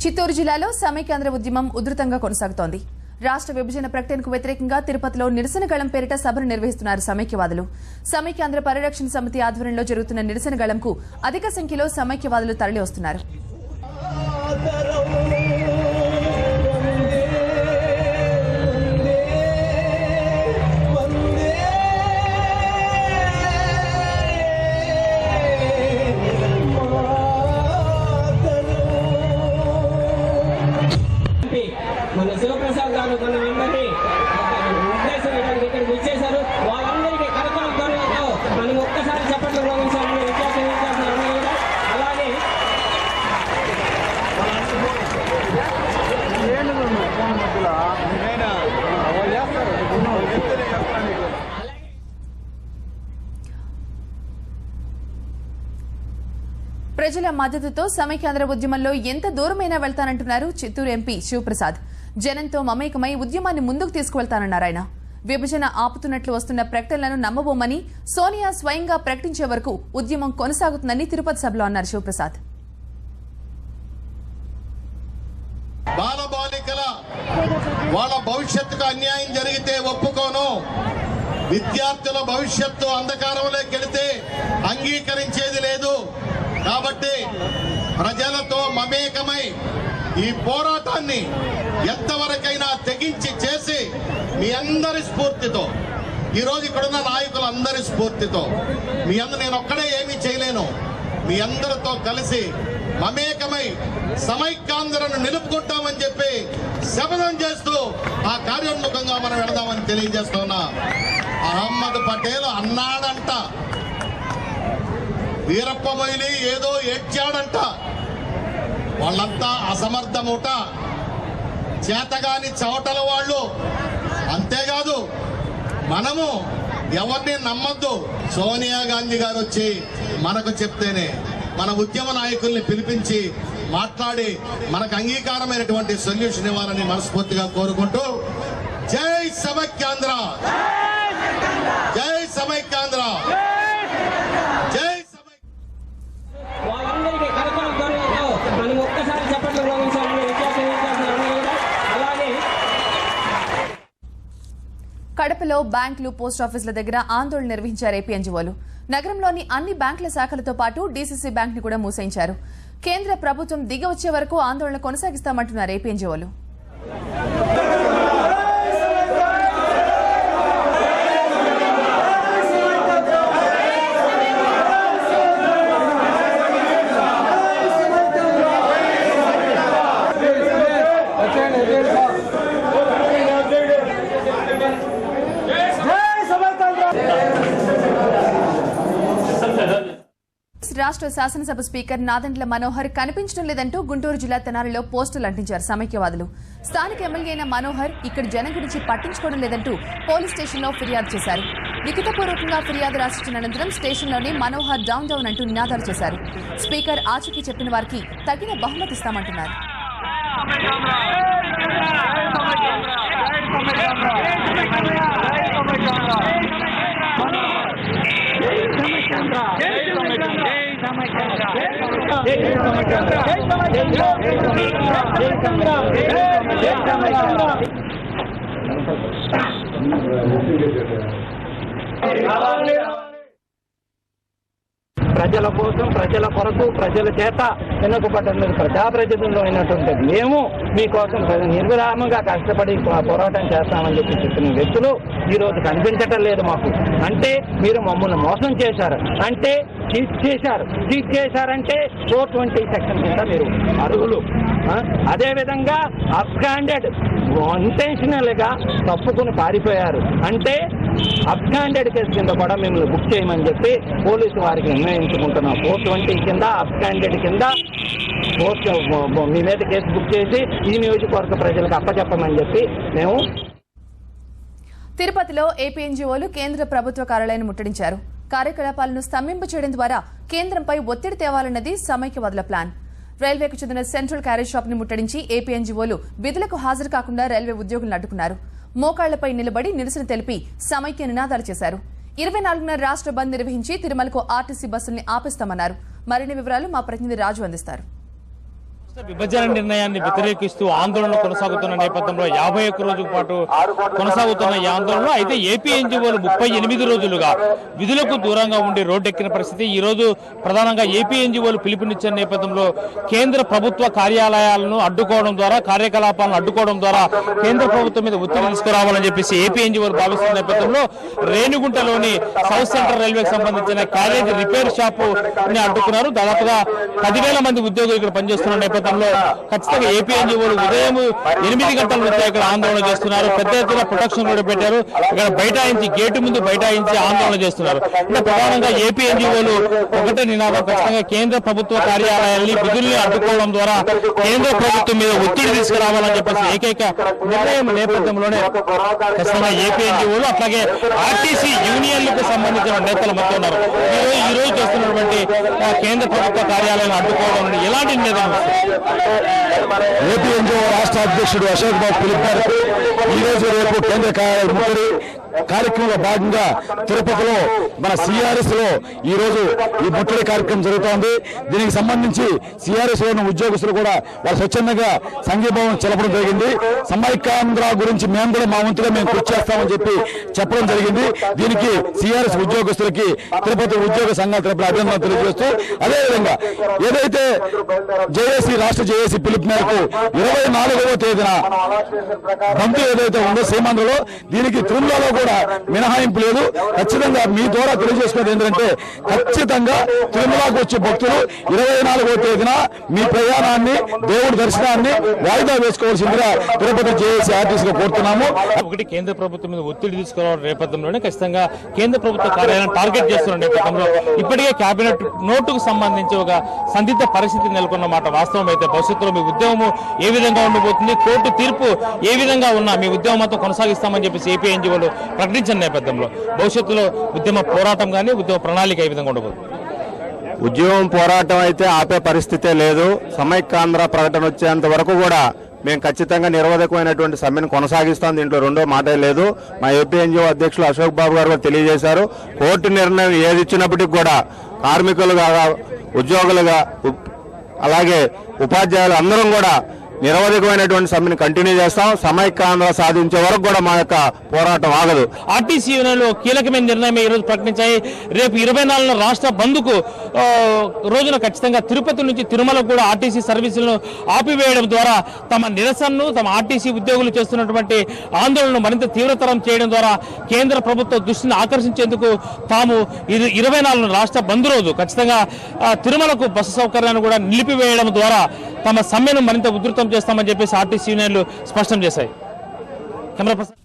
చిత్తూరు జిల్లాలో సమైక్యాంధ్ర ఉద్యమం ఉధృతంగా కొనసాగుతోంది. రాష్ట్ర విభజన ప్రకటనకు వ్యతిరేకంగా తిరుపతిలో నిరసన గళం పేరిట సభను నిర్వహిస్తున్నారు సమైక్యవాదులు. సమైక్యాంధ్ర పరిరక్షణ సమితి ఆధ్వర్యంలో జరుగుతున్న నిరసన గళంకు అధిక సంఖ్యలో సమైక్యవాదులు తరలి వస్తున్నారు. మన శివప్రసాద్ గారు మన అందరినీ ఉద్దేశం ఇక్కడికి ఇచ్చేశారు. వాళ్ళందరికీ కరకల ధ్వనులతో మనం ఒక్కసారి చెప్పట్లు మోగించాలని అలాగే ప్రజల మద్దతుతో సమైక్యాంధ్ర ఉద్యమంలో ఎంత దూరమైనా వెళ్తానంటున్నారు చిత్తూరు ఎంపీ శివప్రసాద్. జనంతో మమేకమై ఉద్యమాన్ని ముందుకు తీసుకువెళ్తానన్నారు ఆయన. విభజన ఆపుతున్నట్లు వస్తున్న ప్రకటనలను నమ్మబోమని, సోనియా స్వయంగా ప్రకటించే వరకు ఉద్యమం కొనసాగుతుందని తిరుపతి సభలో అన్నారు శివప్రసాద్. బాలబాలికల వాళ్ళ భవిష్యత్తుకు అన్యాయం జరిగితే ఒప్పుకోను. విద్యార్థుల భవిష్యత్తు అంధకారంలోకి వెళితే అంగీకరించేది లేదు. కాబట్టి ప్రజలతో మమేకమై ఈ పోరాటాన్ని ఎంతవరకైనా తెగించి చేసి మీ అందరి స్ఫూర్తితో, ఈరోజు ఇక్కడున్న నాయకులందరి స్ఫూర్తితో, మీ అందరూ నేను ఒక్కడే ఏమీ చేయలేను. మీ అందరితో కలిసి మమేకమై సమైక్యాంధ్రను నిలుపుకుంటామని చెప్పి శపథం చేస్తూ ఆ కార్యోన్ముఖంగా మనం వెళదామని తెలియజేస్తున్నా. అహ్మద్ పటేల్ అన్నాడంట, వీరప్ప మొయిలి ఏదో ఏడ్చాడంట. వాళ్ళంతా అసమర్థముట, చేతగాని చవటల వాళ్ళు. అంతేకాదు మనము ఎవరిని నమ్మద్దు. సోనియా గాంధీ గారు వచ్చి మనకు చెప్తేనే, మన ఉద్యమ నాయకుల్ని పిలిపించి మాట్లాడి మనకు అంగీకారమైనటువంటి సొల్యూషన్ ఇవ్వాలని మనస్ఫూర్తిగా కోరుకుంటూ, జై సమైక్యాంధ్ర, జై సమైక్యాంధ్ర, జై వాళ్ళందరికీ కరకల ధ్వనులతో మనం ఒక్కసారి చెప్పట్లు మోగించాలని అలాగే కడపలో బ్యాంకులు, పోస్టాఫీసుల దగ్గర ఆందోళన నిర్వహించారు ఏపీ ఎన్జీఓలు. నగరంలోని అన్ని బ్యాంకుల శాఖలతో పాటు డీసీసీ బ్యాంక్ ని కూడా మూసేయించారు. కేంద్ర ప్రభుత్వం దిగి వచ్చే వరకు ఆందోళన కొనసాగిస్తామంటున్నారు ఏపీ ఎన్జీఓలు. రాష్ట్ర శాసనసభ స్పీకర్ నాదెండ్ల మనోహర్ కనిపించడం లేదంటూ గుంటూరు జిల్లా తెనాలిలో పోస్టులు అంటించారు సమైక్యవాదులు. స్థానిక ఎమ్మెల్యే అయిన మనోహర్ ఇక్కడ జనం గురించి పట్టించుకోవడం లేదంటూ పోలీస్ స్టేషన్లో ఫిర్యాదు చేశారు. లిఖితపూర్వకంగా ఫిర్యాదు రాసిచ్చిన అనంతరం స్టేషన్లోనే మనోహర్ డౌన్ డౌన్ అంటూ నినాదాలు చేశారు. స్పీకర్ ఆచూకీ చెప్పిన వారికి తగిన బహుమతి ఇస్తామంటున్నారు. ప్రజల కోసం, ప్రజల కొరకు, ప్రజల చేత ఎన్నుకోబడ్డ ప్రజాప్రతినిధులు అయినటువంటి మేము మీకోసం నిర్విరామంగా కష్టపడి పోరాటం చేస్తామని చెప్పిన వ్యక్తులు ఈరోజు కనిపించటం లేదు మాకు. అంటే మీరు మమ్మల్ని మోసం చేశారు, అంటే చీట్ చేశారంటే 420 సెక్షన్ కింద మీరు అర్హులు. అదేవిధంగా అబ్స్కాండెడ్ ఇంటెన్షనల్ గా తప్పుకుని పారిపోయారు అంటే అబ్స్కాండెడ్ కేసు కింద కూడా మిమ్మల్ని బుక్ చేయమని చెప్పి పోలీసు వారికి నిర్ణయించుకుంటున్నాం. 420 కింద అబ్స్కాండెడ్ కింద మీ మీద కేసు బుక్ చేసి ఈ నియోజకవర్గ ప్రజలకు అప్పచెప్పమని చెప్పి మేము. తిరుపతిలో ఏపీ ఎన్జీఓలు కేంద్ర ప్రభుత్వ కార్యాలయాన్ని ముట్టడించారు. కార్యకలాపాలను స్తంభింప చేయడం ద్వారా కేంద్రంపై ఒత్తిడి తేవాలన్నది సమైక్యవాదుల ప్లాన్. రైల్వేకు చెందిన సెంట్రల్ క్యారేజ్ షాప్ ని ముట్టడించి ఏపీ ఎన్జీఓలు విధులకు హాజరు కాకుండా రైల్వే ఉద్యోగులను అడ్డుకున్నారు. మోకాళ్లపై నిలబడి నిరసన తెలిపి సమైక్య నినాదాలు చేశారు. 24న రాష్ట్ర బంద్ నిర్వహించి తిరుమలకు ఆర్టీసీ బస్సుల్ని ఆపిస్తామన్నారు. మరిన్ని వివరాలు మా ప్రతినిధి రాజు అందిస్తారు. విభజన నిర్ణయాన్ని వ్యతిరేకిస్తూ ఆందోళన కొనసాగుతున్న నేపథ్యంలో 51 రోజుల పాటు కొనసాగుతున్న ఈ ఆందోళన అయితే ఏపీ ఎన్జీఓలు 38 రోజులుగా విధులకు దూరంగా ఉండి రోడ్డెక్కిన పరిస్థితి. ఈ రోజు ప్రధానంగా ఏపీ ఎన్జీఓలు పిలుపునిచ్చిన నేపథ్యంలో కేంద్ర ప్రభుత్వ కార్యాలయాలను అడ్డుకోవడం ద్వారా, కార్యకలాపాలను అడ్డుకోవడం ద్వారా కేంద్ర ప్రభుత్వం మీద ఒత్తిడి తీసుకురావాలని చెప్పేసి ఏపీ ఎన్జీఓలు భావిస్తున్న నేపథ్యంలో రేణిగుంటలోని సౌత్ సెంట్రల్ రైల్వేకి సంబంధించిన క్యారేజ్ రిపేర్ షాపు అడ్డుకున్నారు. దాదాపుగా 10,000 మంది ఉద్యోగులు ఇక్కడ పనిచేస్తున్న నేపథ్యంలో ఖచ్చితంగా ఏపీ ఎన్జీఓలు ఉదయం 8 గంటల నుంచి ఇక్కడ ఆందోళన చేస్తున్నారు. పెద్ద ఎత్తున ప్రొటెక్షన్ కూడా పెట్టారు. ఇక్కడ బైఠాయించి గేటు ముందు బైఠాయించి ఆందోళన చేస్తున్నారు. అంటే ప్రధానంగా ఏపీ ఎన్జీఓలు ఒకటే నినాదం, ఖచ్చితంగా కేంద్ర ప్రభుత్వ కార్యాలయాల్ని విధుల్ని అడ్డుకోవడం ద్వారా కేంద్ర ప్రభుత్వం మీద ఒత్తిడి తీసుకురావాలని చెప్పేసి ఏకైక నిర్ణయం నేపథ్యంలోనే ఖచ్చితంగా ఏపీ ఎన్జీఓలు అట్లాగే ఆర్టీసీ యూనియన్లకు సంబంధించిన నేతలు మొత్తం ఉన్నారు. ఈ రోజు చేస్తున్నటువంటి కేంద్ర ప్రభుత్వ కార్యాలయాలను అడ్డుకోవడం ఎలాంటి నిర్ణయం? ఏపీ ఎన్జీఓ రాష్ట్ర అధ్యక్షుడు అశోక్ బాబు పిలుపుతారు. ఈ రోజు రేపు కేంద్ర ముట్టడి కార్యక్రమంలో భాగంగా తిరుపతిలో మన సిఆర్ఎస్ లో ఈ రోజు ఈ ముట్టడి కార్యక్రమం జరుగుతోంది. దీనికి సంబంధించి సిఆర్ఎస్ లోని ఉద్యోగస్తులు కూడా వాళ్ళు స్వచ్ఛందంగా సంఘీభావం తెలపడం జరిగింది. సమైక్యాంధ్ర గురించి మేము కూడా మా వంతుగా మేము కృషి చేస్తామని చెప్పడం జరిగింది. దీనికి సిఆర్ఎస్ ఉద్యోగస్తులకి తిరుపతి ఉద్యోగ సంఘాల తరపున అభినందనలు తెలియజేస్తూ, అదేవిధంగా ఏదైతే జేఏసీ రాష్ట్ర జేఏసీ పిలుపు మేరకు 24వ తేదీన బంద్ ఏదైతే ఉందో సీమాంధ్రలో, దీనికి తిరుమలలో కూడా మినహాయింపు లేదు. ఖచ్చితంగా మీ ద్వారా తెలియజేసుకున్నది ఏంటంటే ఖచ్చితంగా తిరుమలకు వచ్చే భక్తులు 24వ తేదీన మీ ప్రయాణాన్ని, దేవుడి దర్శనాన్ని వాయిదా వేసుకోవాల్సిందిగా తిరుపతి జేఏసీ ఆర్టీసీగా కోరుతున్నాము. ఒకటి, కేంద్ర ప్రభుత్వం మీద ఒత్తిడి తీసుకురావడం నేపథ్యంలోనే ఖచ్చితంగా కేంద్ర ప్రభుత్వ కార్యాలయాన్ని టార్గెట్ చేస్తున్న నేపథ్యంలో ఇప్పటికే కేబినెట్ నోటుకు సంబంధించి ఒక సందిగ్ధ పరిస్థితి నెలకొన్నమాట వాస్తవం. అయితే భవిష్యత్తులో మీ ఉద్యమం ఏ విధంగా ఉండబోతుంది, కోర్టు తీర్పు ఏ విధంగా ఉన్నా మీ ఉద్యమం మొత్తం కొనసాగిస్తామని చెప్పేసి ఏపీ ఎన్జీఓలు ప్రకటించిన నేపథ్యంలో భవిష్యత్తులో ఉద్యమ పోరాటం కానీ ఉద్యమ ప్రణాళిక ఏ విధంగా ఉండబోతుంది? ఉద్యమం పోరాటం అయితే ఆపే పరిస్థితే లేదు. సమైక్యాంధ్ర ప్రకటన వచ్చేంత వరకు కూడా మేము ఖచ్చితంగా నిరవధికమైనటువంటి సమ్మెను కొనసాగిస్తాం. దీంట్లో రెండో మాటే లేదు. మా ఏపీ ఎన్జీఓ అధ్యక్షులు అశోక్ బాబు గారు కూడా తెలియజేశారు. కోర్టు నిర్ణయం ఏది ఇచ్చినప్పటికీ కూడా కార్మికులుగా, ఉద్యోగులుగా, అలాగే ఉపాధ్యాయులు అందరం కూడా నిరవధికమైనటువంటి సమ్మెను కంటిన్యూ చేస్తాం. సమైక్యాంధ్ర సాధించే వరకు కూడా మా యొక్క పోరాటం ఆగదు. ఆర్టీసీ యూనియన్లు కీలకమైన నిర్ణయం ఈ రోజు ప్రకటించాయి. రేపు 24న రాష్ట్ర బంద్కు రోజున ఖచ్చితంగా తిరుపతి నుంచి తిరుమల కూడా ఆర్టీసీ సర్వీసులను ఆపివేయడం ద్వారా తమ నిరసనను, తమ ఆర్టీసీ ఉద్యోగులు చేస్తున్నటువంటి ఆందోళనను మరింత తీవ్రతరం చేయడం ద్వారా కేంద్ర ప్రభుత్వ దృష్టిని ఆకర్షించేందుకు తాము 24న రాష్ట్ర బంద్ రోజు ఖచ్చితంగా తిరుమలకు బస్సు సౌకర్యాన్ని కూడా నిలిపివేయడం ద్వారా తమ సమ్మెను మరింత ఉధృతం చేస్తామని చెప్పేసి ఆర్టీసీ యూనియన్లు స్పష్టం చేశాయి. Camera person